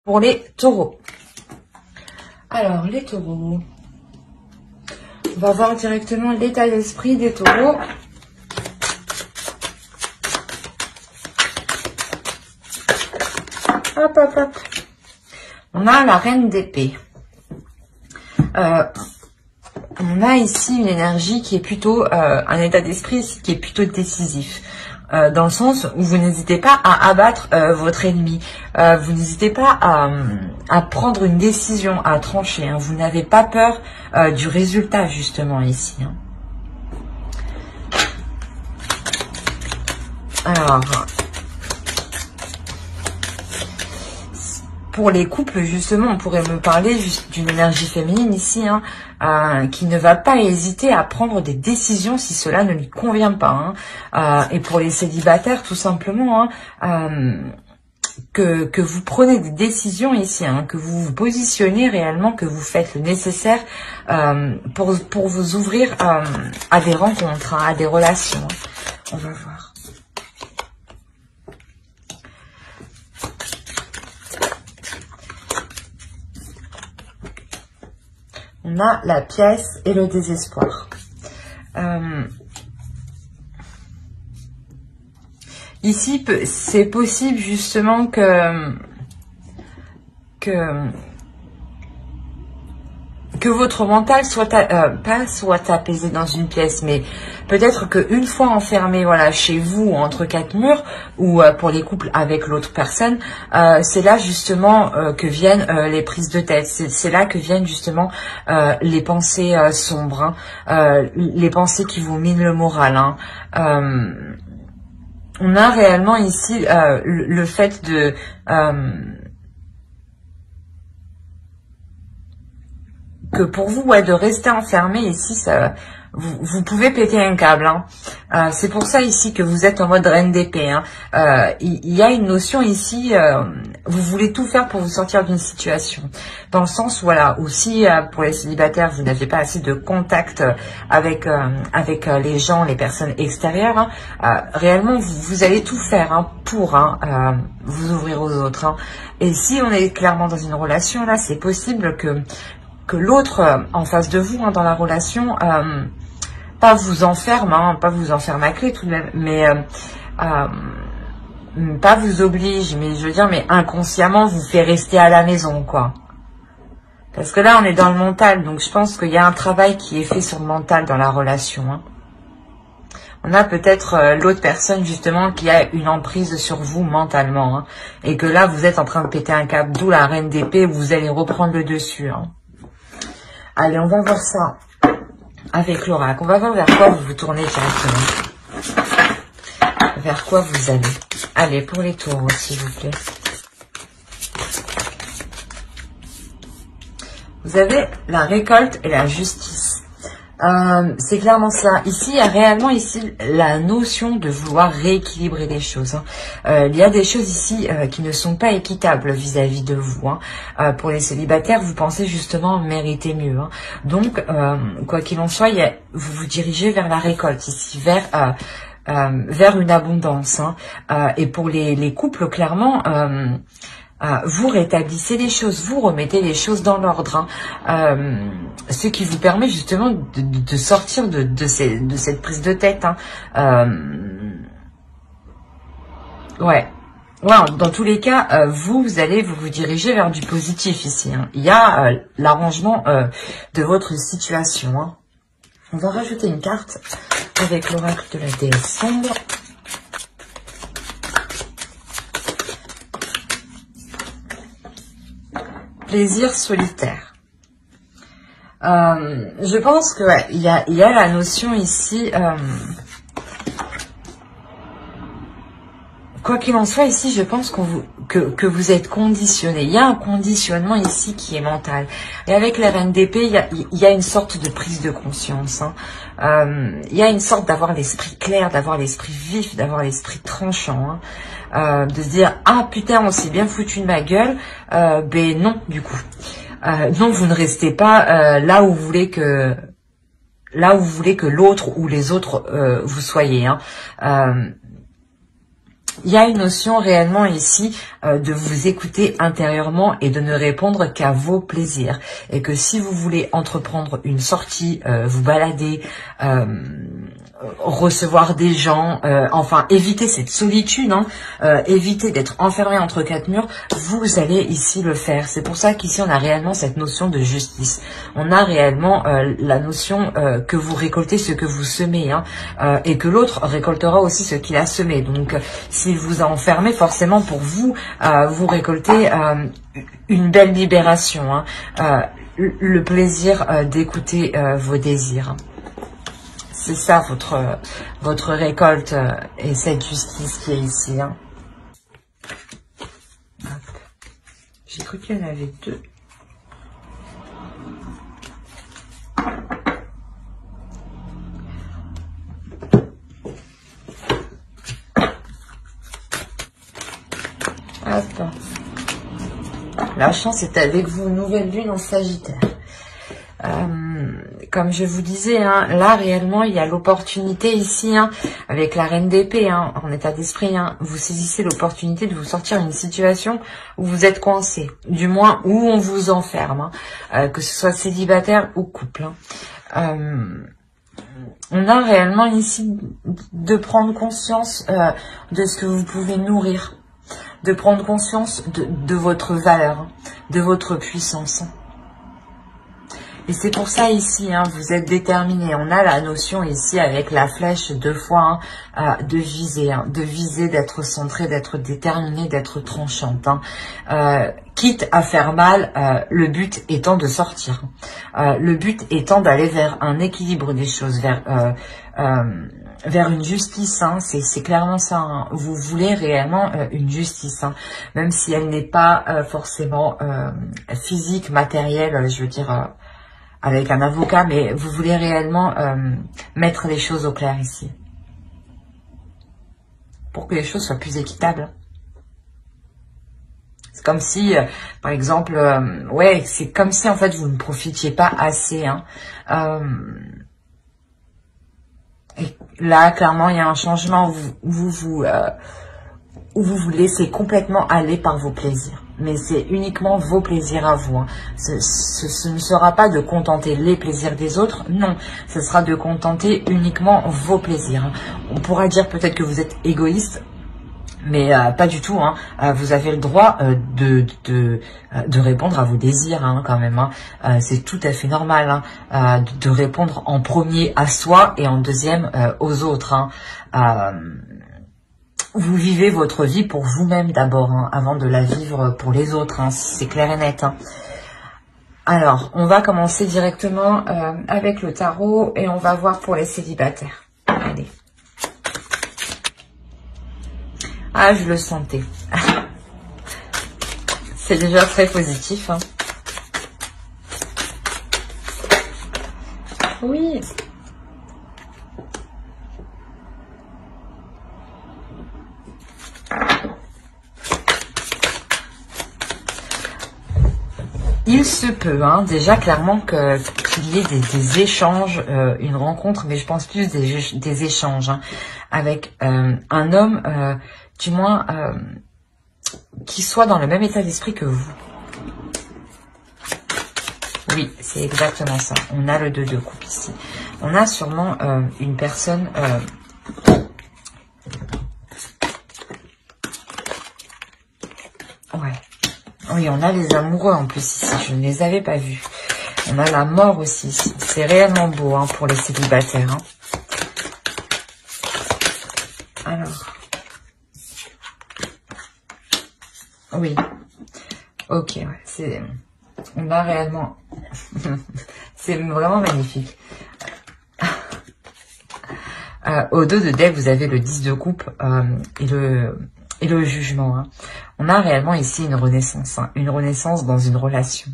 pour les taureaux. Alors, les taureaux. On va voir directement l'état d'esprit des taureaux. Hop, hop, hop. On a la reine d'épée. On a ici une énergie qui est plutôt, un état d'esprit qui est plutôt décisif. Dans le sens où vous n'hésitez pas à abattre votre ennemi. Vous n'hésitez pas à prendre une décision, à trancher. Hein. Vous n'avez pas peur du résultat, justement, ici. Hein. Alors, pour les couples, justement, on pourrait me parler juste d'une énergie féminine ici, hein, qui ne va pas hésiter à prendre des décisions si cela ne lui convient pas. Hein. Et pour les célibataires, tout simplement, hein, que vous prenez des décisions ici, hein, que vous vous positionnez réellement, que vous faites le nécessaire pour vous ouvrir à des rencontres, hein, à des relations. Hein. On va voir. On a la pièce et le désespoir. Ici, c'est possible justement que votre mental soit pas soit apaisé dans une pièce, mais peut-être qu'une fois enfermé, voilà, chez vous entre quatre murs, ou pour les couples avec l'autre personne, c'est là justement que viennent les prises de tête. C'est là que viennent justement les pensées sombres, hein, les pensées qui vous minent le moral. Hein. On a réellement ici le fait de que pour vous, ouais, de rester enfermé ici, ça, vous pouvez péter un câble. Hein. C'est pour ça ici que vous êtes en mode reine d'épée. Hein. Il y a une notion ici, vous voulez tout faire pour vous sortir d'une situation. Dans le sens, voilà, aussi pour les célibataires, vous n'avez pas assez de contact avec les gens, les personnes extérieures. Hein. Réellement, vous allez tout faire, hein, pour vous ouvrir aux autres. Hein. Et si on est clairement dans une relation, là, c'est possible que l'autre en face de vous, hein, dans la relation, pas vous enferme, hein, pas vous enferme à clé tout de même, mais pas vous oblige, mais je veux dire, mais inconsciemment vous fait rester à la maison, quoi. Parce que là, on est dans le mental, donc je pense qu'il y a un travail qui est fait sur le mental dans la relation. Hein. On a peut-être l'autre personne, justement, qui a une emprise sur vous mentalement, hein, et que là, vous êtes en train de péter un câble, d'où la reine d'épée, où vous allez reprendre le dessus. Hein. Allez, on va voir ça avec l'oracle. On va voir vers quoi vous vous tournez directement. Vers quoi vous allez. Allez, pour les taureaux, s'il vous plaît. Vous avez la récolte et la justice. C'est clairement cela. Ici, il y a réellement ici la notion de vouloir rééquilibrer les choses. Hein. Il y a des choses ici qui ne sont pas équitables vis-à-vis de vous. Hein. Pour les célibataires, vous pensez justement mériter mieux. Hein. Donc, quoi qu'il en soit, vous vous dirigez vers la récolte ici, vers une abondance. Hein. Et pour les couples, clairement... vous rétablissez les choses, vous remettez les choses dans l'ordre, hein. Ce qui vous permet justement de sortir de cette prise de tête. Hein. Ouais, dans tous les cas, vous allez vous diriger vers du positif ici. Hein. Il y a l'arrangement de votre situation. Hein. On va rajouter une carte avec l'oracle de la déesse sombre. Plaisir solitaire. Je pense que ouais, il y a la notion ici. Quoi qu'il en soit, ici, je pense que vous êtes conditionné. Il y a un conditionnement ici qui est mental. Et avec les reines d'épée, il y a une sorte de prise de conscience. Hein. Il y a une sorte d'avoir l'esprit clair, d'avoir l'esprit vif, d'avoir l'esprit tranchant. Hein. De se dire, ah putain, on s'est bien foutu de ma gueule. Ben non, du coup. Non, vous ne restez pas là où vous voulez que l'autre ou les autres vous soyez. Hein. il y a une notion réellement ici de vous écouter intérieurement et de ne répondre qu'à vos plaisirs. Et que si vous voulez entreprendre une sortie, vous balader, recevoir des gens, enfin éviter cette solitude, hein, éviter d'être enfermé entre quatre murs, vous allez ici le faire. C'est pour ça qu'ici on a réellement cette notion de justice. On a réellement la notion que vous récoltez ce que vous semez, hein, et que l'autre récoltera aussi ce qu'il a semé. Donc s'il vous a enfermé, forcément pour vous, vous récoltez une belle libération, hein, le plaisir d'écouter vos désirs. C'est ça votre récolte et cette justice qui est ici. Hein. J'ai cru qu'il y en avait deux. Attends. La chance est avec vous, nouvelle lune en Sagittaire. Comme je vous disais, hein, là réellement il y a l'opportunité ici, hein, avec la reine d'épée, hein, en état d'esprit, hein, vous saisissez l'opportunité de vous sortir d'une situation où vous êtes coincé, du moins où on vous enferme, hein, que ce soit célibataire ou couple. Hein. On a réellement ici de prendre conscience de ce que vous pouvez nourrir, de prendre conscience de votre valeur, de votre puissance. Et c'est pour ça ici, hein, vous êtes déterminé. On a la notion ici avec la flèche 2 fois, hein, de viser, d'être centré, d'être déterminé, d'être tranchante. Hein. Quitte à faire mal, le but étant de sortir. Le but étant d'aller vers un équilibre des choses, vers une justice, hein, c'est clairement ça. Hein. Vous voulez réellement une justice, hein, même si elle n'est pas forcément physique, matérielle, je veux dire, avec un avocat, mais vous voulez réellement mettre les choses au clair ici, pour que les choses soient plus équitables. C'est comme si, par exemple, ouais, c'est comme si en fait vous ne profitiez pas assez, hein. Et là, clairement, il y a un changement où vous vous laissez complètement aller par vos plaisirs. Mais c'est uniquement vos plaisirs à vous. Hein. Ce ne sera pas de contenter les plaisirs des autres, non. Ce sera de contenter uniquement vos plaisirs. Hein. On pourra dire peut-être que vous êtes égoïste, mais pas du tout. Hein. Vous avez le droit de répondre à vos désirs, hein, quand même. Hein. C'est tout à fait normal, hein, de répondre en premier à soi et en deuxième aux autres. Hein. Vous vivez votre vie pour vous-même d'abord, hein, avant de la vivre pour les autres, hein, c'est clair et net. Hein. Alors, on va commencer directement avec le tarot et on va voir pour les célibataires. Allez. Ah, je le sentais. C'est déjà très positif. Hein. Oui. Il se peut, hein, déjà clairement qu'il y ait des échanges, une rencontre, mais je pense plus des échanges, hein, avec un homme, du moins, qui soit dans le même état d'esprit que vous. Oui, c'est exactement ça. On a le 2 de coupe ici. On a sûrement une personne... ouais. Oui, on a les amoureux en plus ici. Je ne les avais pas vus. On a la mort aussi ici. C'est réellement beau, hein, pour les célibataires. Hein. Alors. Oui. Ok, ouais. C'est... On a réellement... c'est vraiment magnifique. Au 2 de dés, vous avez le 10 de coupe et le jugement. Hein. On a réellement ici une renaissance, hein, une renaissance dans une relation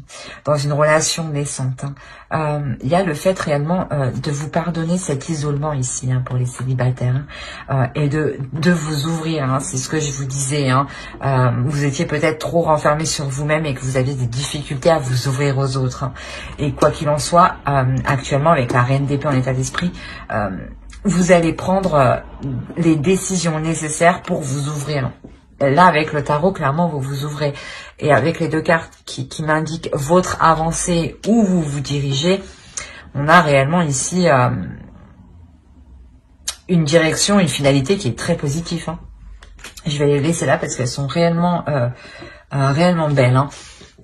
naissante. Hein. Il y a le fait réellement de vous pardonner cet isolement ici, hein, pour les célibataires, hein, et de vous ouvrir. Hein, c'est ce que je vous disais. Hein. Vous étiez peut-être trop renfermé sur vous-même et que vous aviez des difficultés à vous ouvrir aux autres. Hein. Et quoi qu'il en soit, actuellement avec la reine d'épée en état d'esprit, vous allez prendre les décisions nécessaires pour vous ouvrir. Là, avec le tarot, clairement, vous vous ouvrez. Et avec les deux cartes qui m'indiquent votre avancée, où vous vous dirigez, on a réellement ici une direction, une finalité qui est très positive. Hein. Je vais les laisser là parce qu'elles sont réellement, réellement belles.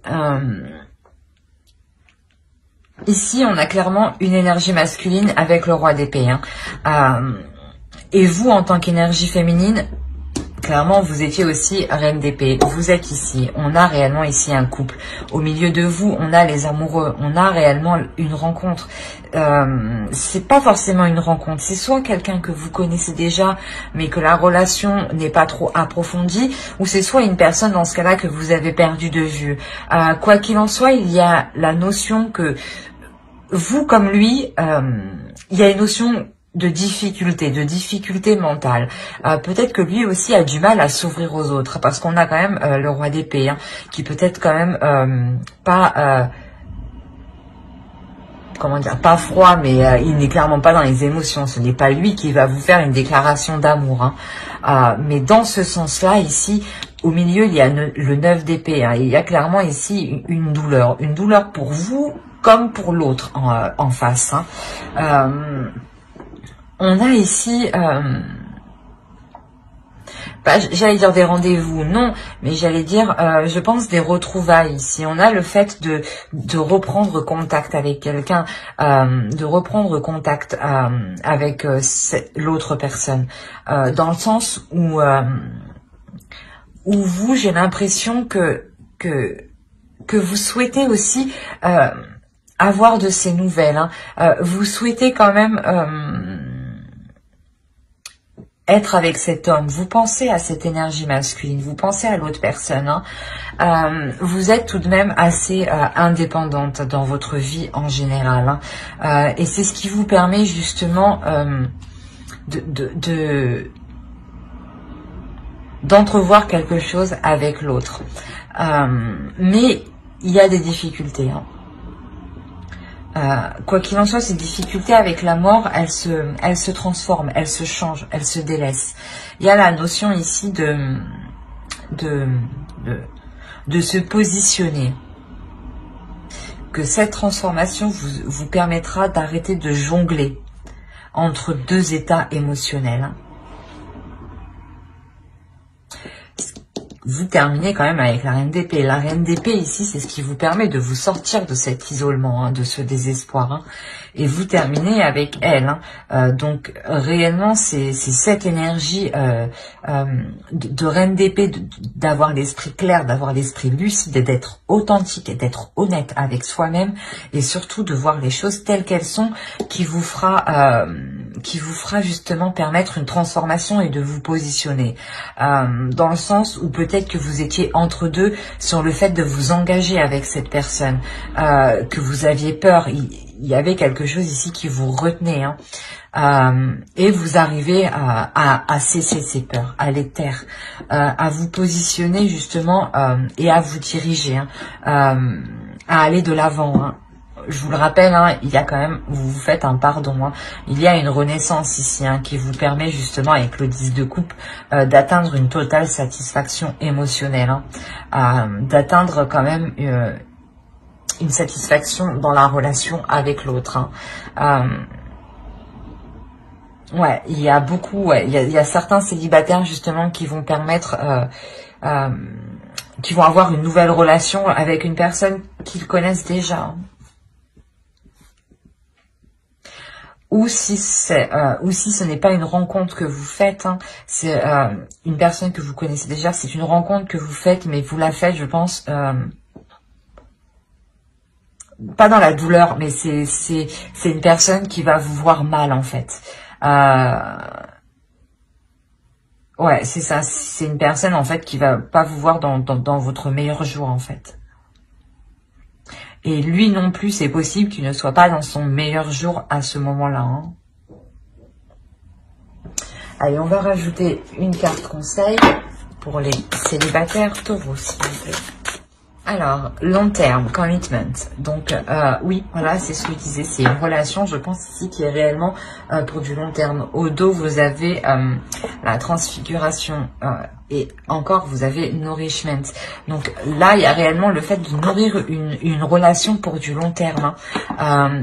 Hein. Ici, on a clairement une énergie masculine avec le roi d'épée. Hein. Et vous, en tant qu'énergie féminine, clairement, vous étiez aussi reine d'épée. Vous êtes ici. On a réellement ici un couple. Au milieu de vous, on a les amoureux. On a réellement une rencontre. C'est pas forcément une rencontre. C'est soit quelqu'un que vous connaissez déjà, mais que la relation n'est pas trop approfondie, ou c'est soit une personne dans ce cas-là que vous avez perdu de vue. Quoi qu'il en soit, il y a la notion que vous, comme lui, il y a une notion de difficulté mentale. Peut-être que lui aussi a du mal à s'ouvrir aux autres, parce qu'on a quand même le roi d'épée, hein, qui peut-être quand même pas, comment dire, pas froid, mais il n'est clairement pas dans les émotions. Ce n'est pas lui qui va vous faire une déclaration d'amour. Hein. Mais dans ce sens-là, ici, au milieu, il y a le 9 d'épée. Hein, il y a clairement ici une douleur pour vous comme pour l'autre en face. Hein. On a ici, j'allais dire des rendez-vous, non, mais j'allais dire, je pense des retrouvailles ici. On a le fait de reprendre contact avec quelqu'un, de reprendre contact avec l'autre personne, dans le sens où vous, j'ai l'impression que vous souhaitez aussi avoir de ces nouvelles. Hein. Vous souhaitez quand même être avec cet homme, vous pensez à cette énergie masculine, vous pensez à l'autre personne. Hein. Vous êtes tout de même assez indépendante dans votre vie en général. Hein. Et c'est ce qui vous permet justement d'entrevoir quelque chose avec l'autre. Mais il y a des difficultés. Hein. Quoi qu'il en soit, ces difficultés avec la mort, elles se transforment, elles se changent, elles se délaissent. Il y a la notion ici de se positionner. Que cette transformation vous permettra d'arrêter de jongler entre deux états émotionnels. Vous terminez quand même avec la reine d'épée. La reine d'épée ici, c'est ce qui vous permet de vous sortir de cet isolement, hein, de ce désespoir. Hein, et vous terminez avec elle. Hein. Donc réellement, c'est cette énergie de reine d'épée, d'avoir l'esprit clair, d'avoir l'esprit lucide, d'être authentique et d'être honnête avec soi-même, et surtout de voir les choses telles qu'elles sont, qui vous fera justement permettre une transformation et de vous positionner. Dans le sens où peut-être que vous étiez entre deux sur le fait de vous engager avec cette personne, que vous aviez peur, il y avait quelque chose ici qui vous retenait, hein. Et vous arrivez à cesser ces peurs, à les taire, à vous positionner justement et à vous diriger, hein, à aller de l'avant, hein. Je vous le rappelle, hein, il y a quand même, vous faites un pardon, hein. Il y a une renaissance ici, hein, qui vous permet justement avec le 10 de coupe d'atteindre une totale satisfaction émotionnelle, hein, d'atteindre quand même une satisfaction dans la relation avec l'autre. Hein. Ouais, il y a beaucoup, ouais, il y a certains célibataires justement qui vont permettre, qui vont avoir une nouvelle relation avec une personne qu'ils connaissent déjà. Hein. Ou si ce n'est pas une rencontre que vous faites, hein, c'est une personne que vous connaissez déjà, c'est une rencontre que vous faites, mais vous la faites, je pense, pas dans la douleur, mais c'est une personne qui va vous voir mal, en fait. Ouais, c'est ça, c'est une personne, en fait, qui va pas vous voir dans votre meilleur jour, en fait. Et lui non plus, c'est possible qu'il ne soit pas dans son meilleur jour à ce moment-là. Hein. Allez, on va rajouter une carte conseil pour les célibataires taureaux, s'il vous plaît. Alors, long terme, commitment. Donc, oui, voilà, c'est ce que je disais. C'est une relation, je pense ici, qui est réellement pour du long terme. Au dos, vous avez la transfiguration et encore, vous avez nourishment. Donc là, il y a réellement le fait de nourrir une relation pour du long terme. Hein.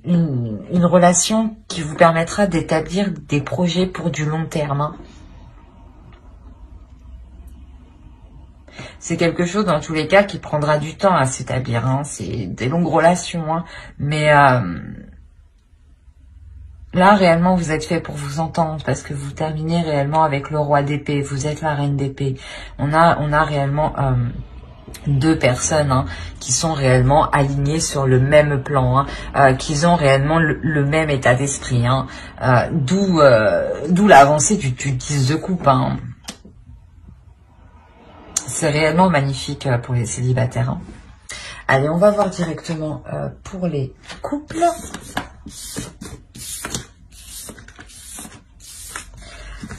Une relation qui vous permettra d'établir des projets pour du long terme. Hein. C'est quelque chose, dans tous les cas, qui prendra du temps à s'établir. Hein. C'est des longues relations. Hein. Mais là, réellement, vous êtes fait pour vous entendre parce que vous terminez réellement avec le roi d'épée. Vous êtes la reine d'épée. On a réellement deux personnes hein, qui sont réellement alignées sur le même plan, hein, qui ont réellement le même état d'esprit. Hein. D'où l'avancée du 10 de coupe. Hein. C'est réellement magnifique pour les célibataires. Hein. Allez, on va voir directement pour les couples.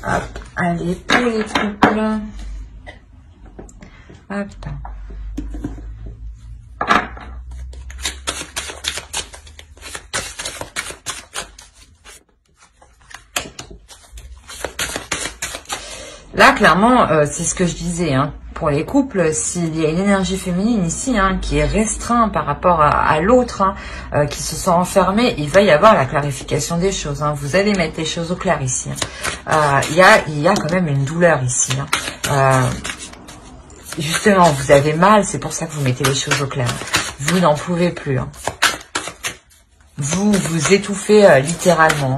Hop, allez, pour les couples. Hop. Là, clairement, c'est ce que je disais. Hein. Pour les couples, s'il y a une énergie féminine ici hein, qui est restreinte par rapport à l'autre, hein, qui se sent enfermée, il va y avoir la clarification des choses. Hein. Vous allez mettre les choses au clair ici. Hein. Il y a quand même une douleur ici. Hein. Justement, vous avez mal, c'est pour ça que vous mettez les choses au clair. Vous n'en pouvez plus. Hein. Vous vous étouffez littéralement.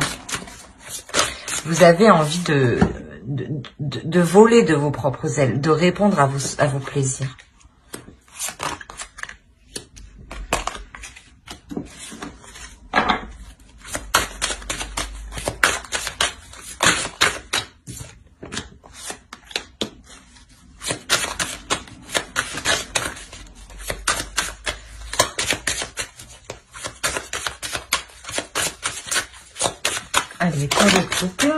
Vous avez envie de voler de vos propres ailes, de répondre à vos plaisirs. Allez, pour le couple.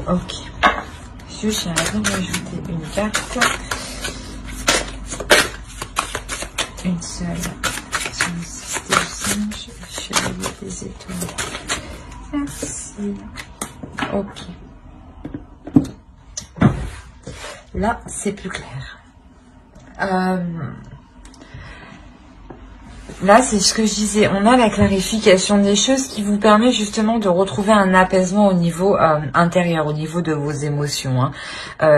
Ok. Je suis en train d'ajouter une carte. Une seule. Sur le système singe, chevalier des étoiles. Merci. Ok. Là, c'est plus clair. Là, c'est ce que je disais. On a la clarification des choses qui vous permet justement de retrouver un apaisement au niveau intérieur, au niveau de vos émotions. Hein.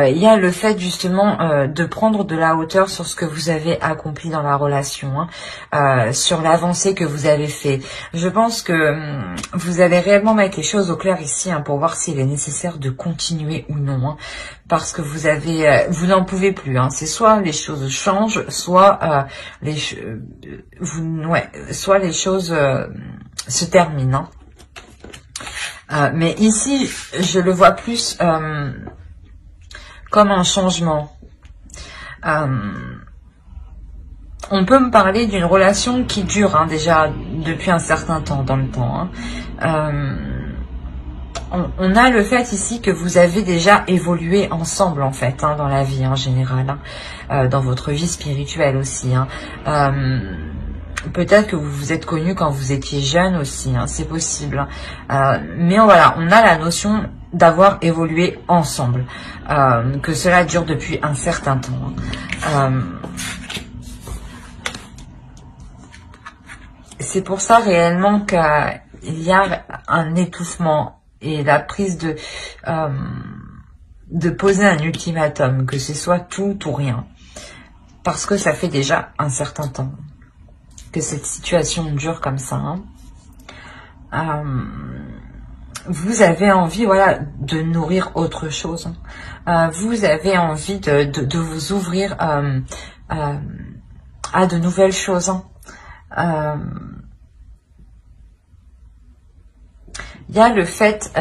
Il y a le fait justement de prendre de la hauteur sur ce que vous avez accompli dans la relation, hein, sur l'avancée que vous avez fait. Je pense que vous allez réellement mettre les choses au clair ici hein, pour voir s'il est nécessaire de continuer ou non. Hein, parce que vous n'en pouvez plus. Hein. C'est soit les choses changent, soit soit les choses se terminent. Hein. Mais ici, je le vois plus comme un changement. On peut me parler d'une relation qui dure hein, déjà depuis un certain temps dans le temps. Hein. On a le fait ici que vous avez déjà évolué ensemble en fait hein, dans la vie en général, hein, dans votre vie spirituelle aussi. Hein. Peut-être que vous vous êtes connus quand vous étiez jeune aussi, hein, c'est possible. Mais voilà, on a la notion d'avoir évolué ensemble, que cela dure depuis un certain temps. Hein. C'est pour ça réellement qu'il y a un étouffement et la prise de poser un ultimatum, que ce soit tout ou rien. Parce que ça fait déjà un certain temps que cette situation dure comme ça. Hein. Vous avez envie voilà, de nourrir autre chose. Vous avez envie de vous ouvrir à de nouvelles choses. Hein. Il y a le fait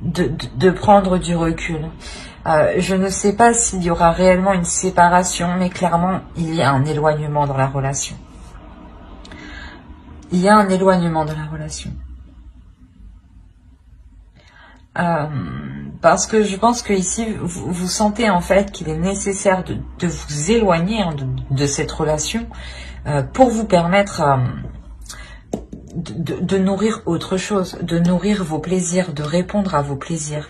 de prendre du recul. Je ne sais pas s'il y aura réellement une séparation, mais clairement, il y a un éloignement dans la relation. Il y a un éloignement dans la relation. Parce que je pense que ici, vous sentez en fait qu'il est nécessaire de vous éloigner hein, de cette relation pour vous permettre de nourrir autre chose, de nourrir vos plaisirs, de répondre à vos plaisirs,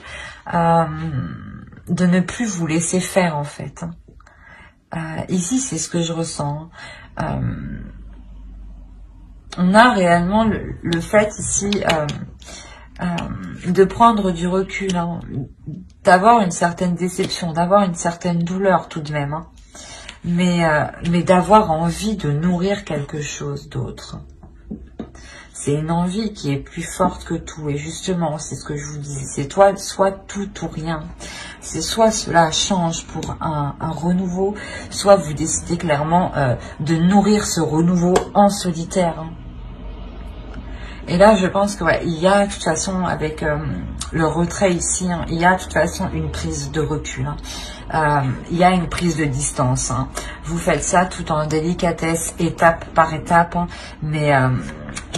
de ne plus vous laisser faire en fait. Ici, c'est ce que je ressens. On a réellement le fait ici de prendre du recul, hein, d'avoir une certaine déception, d'avoir une certaine douleur tout de même, hein, mais d'avoir envie de nourrir quelque chose d'autre. C'est une envie qui est plus forte que tout. Et justement, c'est ce que je vous disais. C'est soit tout ou rien. C'est soit cela change pour un renouveau, soit vous décidez clairement de nourrir ce renouveau en solitaire. Hein. Et là, je pense que ouais, il y a de toute façon, avec le retrait ici, hein, il y a de toute façon une prise de recul. Hein. Il y a une prise de distance. Hein. Vous faites ça tout en délicatesse, étape par étape. Hein,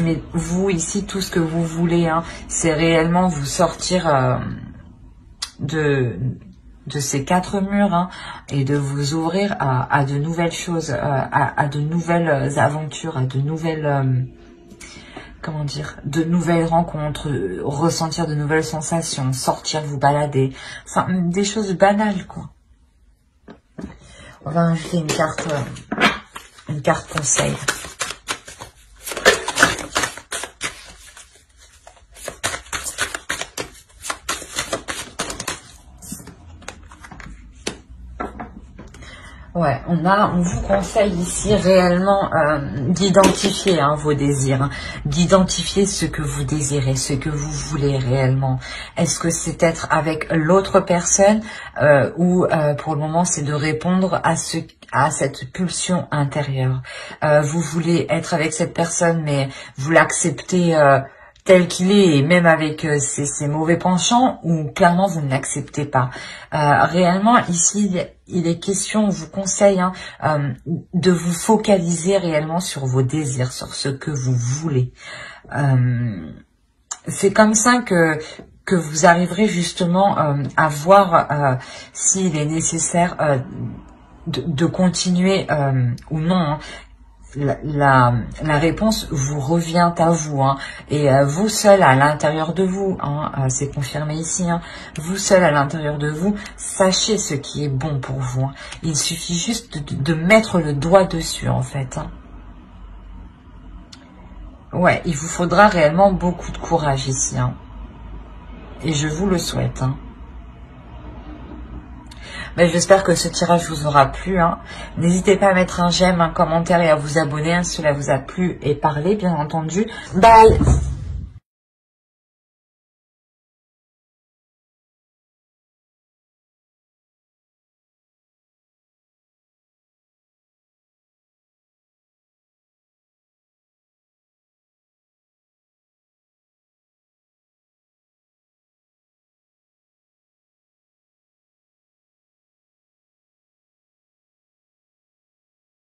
mais vous, ici, tout ce que vous voulez, hein, c'est réellement vous sortir de ces 4 murs hein, et de vous ouvrir à de nouvelles choses, à de nouvelles aventures, à de nouvelles... comment dire, de nouvelles rencontres, ressentir de nouvelles sensations, sortir, vous balader, enfin, des choses banales, quoi. On va ajouter une carte conseil. Ouais, on vous conseille ici réellement d'identifier hein, vos désirs, hein, d'identifier ce que vous désirez, ce que vous voulez réellement. Est-ce que c'est être avec l'autre personne ou pour le moment c'est de répondre à cette pulsion intérieure. Vous voulez être avec cette personne mais vous l'acceptez tel qu'il est et même avec ses mauvais penchants ou clairement vous ne l'acceptez pas. Réellement ici il est question, on vous conseille hein, de vous focaliser réellement sur vos désirs, sur ce que vous voulez. C'est comme ça que vous arriverez justement à voir s'il est nécessaire de continuer ou non. Hein. La réponse vous revient à vous hein, et vous seul à l'intérieur de vous, hein, c'est confirmé ici, hein, vous seul à l'intérieur de vous, sachez ce qui est bon pour vous. Hein. Il suffit juste de mettre le doigt dessus en fait. Hein. Ouais, il vous faudra réellement beaucoup de courage ici. Hein. Et je vous le souhaite. Hein. Mais j'espère que ce tirage vous aura plu. Hein. N'hésitez pas à mettre un j'aime, un commentaire et à vous abonner. Hein, si cela vous a plu et parlé, bien entendu. Bye!